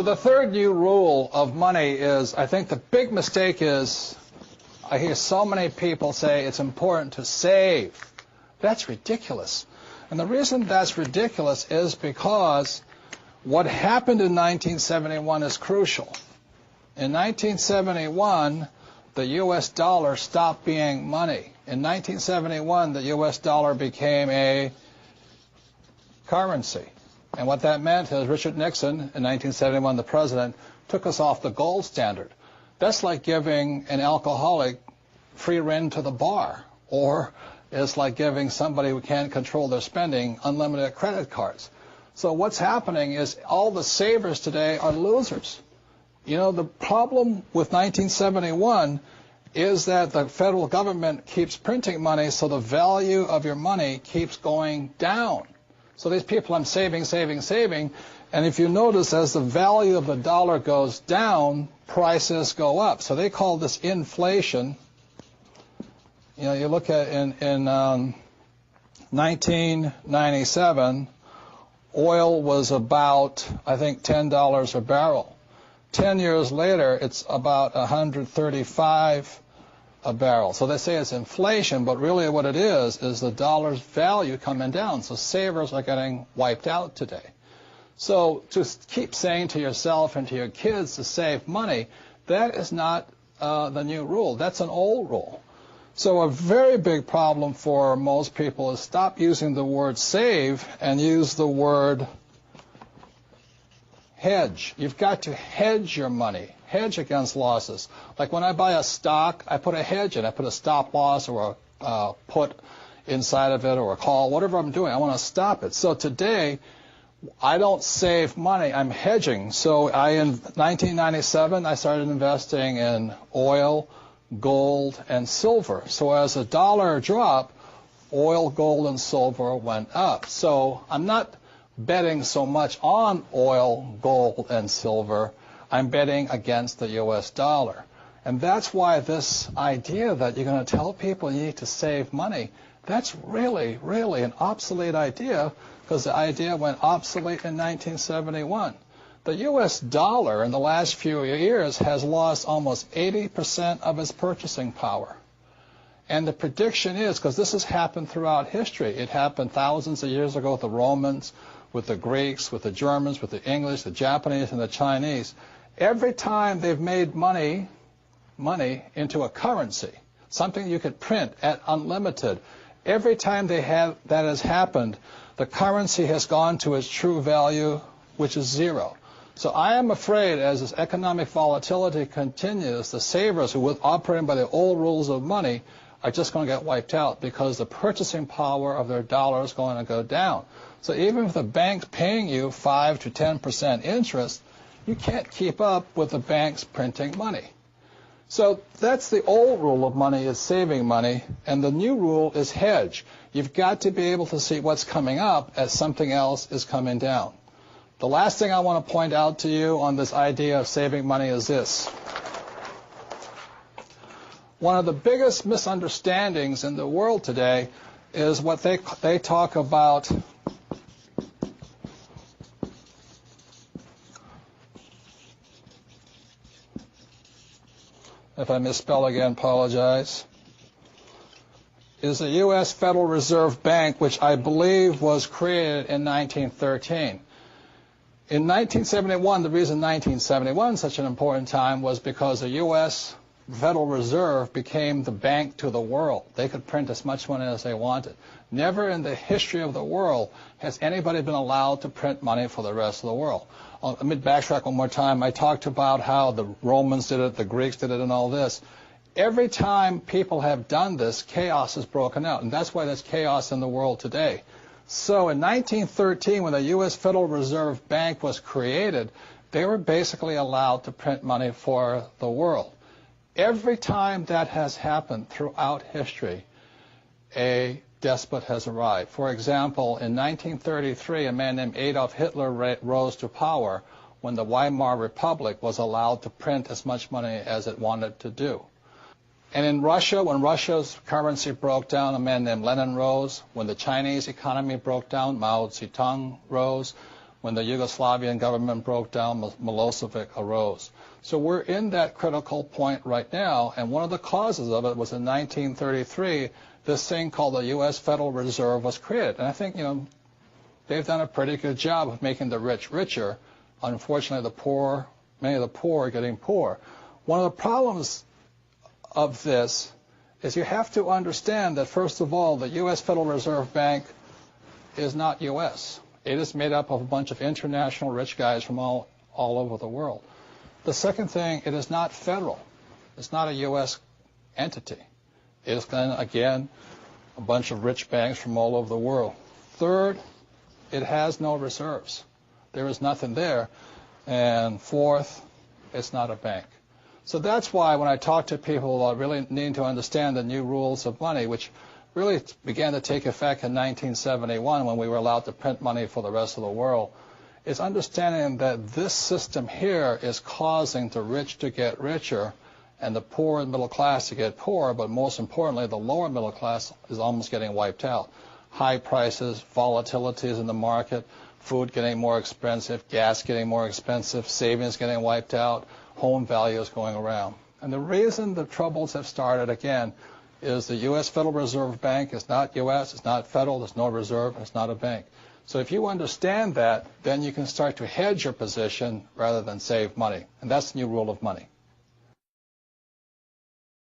So the third new rule of money is, I think the big mistake is, I hear so many people say it's important to save. That's ridiculous. And the reason that's ridiculous is because what happened in 1971 is crucial. In 1971, the U.S. dollar stopped being money. In 1971, the U.S. dollar became a currency. And what that meant is Richard Nixon, in 1971, the president, took us off the gold standard. That's like giving an alcoholic free rein to the bar, or it's like giving somebody who can't control their spending unlimited credit cards. So what's happening is all the savers today are losers. You know, the problem with 1971 is that the federal government keeps printing money, so the value of your money keeps going down. So these people, I'm saving, saving, saving, and if you notice, as the value of the dollar goes down, prices go up. So they call this inflation. You know, you look at in 1997, oil was about, I think, $10 a barrel. 10 years later, it's about 135 a barrel. So they say it's inflation, but really what it is the dollar's value coming down. So savers are getting wiped out today. So to keep saying to yourself and to your kids to save money, that is not the new rule. That's an old rule. So a very big problem for most people is stop using the word save and use the word hedge. You've got to hedge your money, hedge against losses. Like when I buy a stock, I put a hedge in. I put a stop loss or a put inside of it or a call, whatever I'm doing. I want to stop it. So today, I don't save money. I'm hedging. So in 1997, I started investing in oil, gold, and silver. So as the dollar dropped, oil, gold, and silver went up. So I'm not betting so much on oil, gold, and silver. I'm betting against the U.S. dollar. And that's why this idea that you're going to tell people you need to save money, that's really, really an obsolete idea, because the idea went obsolete in 1971. The U.S. dollar in the last few years has lost almost 80% of its purchasing power. And the prediction is, because this has happened throughout history, it happened thousands of years ago with the Romans, with the Greeks, with the Germans, with the English, the Japanese, and the Chinese. Every time they've made money into a currency, something you could print at unlimited, every time that has happened, the currency has gone to its true value, which is zero. So I am afraid as this economic volatility continues, the savers who were operating by the old rules of money are just going to get wiped out because the purchasing power of their dollar is going to go down. So even if the bank's paying you 5 to 10% interest, you can't keep up with the banks printing money. So that's the old rule of money, is saving money, and the new rule is hedge. You've got to be able to see what's coming up as something else is coming down. The last thing I want to point out to you on this idea of saving money is this. One of the biggest misunderstandings in the world today is what they talk about if I misspell again, apologize, is the U.S. Federal Reserve Bank, which I believe was created in 1913. In 1971, the reason 1971 is such an important time was because the U.S. Federal Reserve became the bank to the world. They could print as much money as they wanted. Never in the history of the world has anybody been allowed to print money for the rest of the world. Let me backtrack one more time. I talked about how the Romans did it, the Greeks did it, and all this. Every time people have done this, chaos has broken out, and that's why there's chaos in the world today. So in 1913, when the U.S. Federal Reserve Bank was created, they were basically allowed to print money for the world. Every time that has happened throughout history, a despot has arrived. For example, in 1933, a man named Adolf Hitler rose to power when the Weimar Republic was allowed to print as much money as it wanted to do. And in Russia, when Russia's currency broke down, a man named Lenin rose. When the Chinese economy broke down, Mao Zedong rose. When the Yugoslavian government broke down, Milosevic arose. So we're in that critical point right now, and one of the causes of it was in 1933, this thing called the U.S. Federal Reserve was created. And I think, they've done a pretty good job of making the rich richer. Unfortunately, many of the poor are getting poor. One of the problems of this is you have to understand that, first of all, the U.S. Federal Reserve Bank is not U.S. It is made up of a bunch of international rich guys from all over the world. The second thing, it is not federal. It's not a U.S. entity. It is, again, a bunch of rich banks from all over the world. Third, it has no reserves. There is nothing there. And fourth, it's not a bank. So that's why when I talk to people really needing to understand the new rules of money, which really began to take effect in 1971 when we were allowed to print money for the rest of the world, is understanding that this system here is causing the rich to get richer and the poor and middle class to get poorer, but most importantly, the lower middle class is almost getting wiped out. High prices, volatilities in the market, food getting more expensive, gas getting more expensive, savings getting wiped out, home values going around. And the reason the troubles have started, again, is the U.S. Federal Reserve Bank is not U.S., it's not federal, there's no reserve, it's not a bank. So if you understand that, then you can start to hedge your position rather than save money. And that's the new rule of money.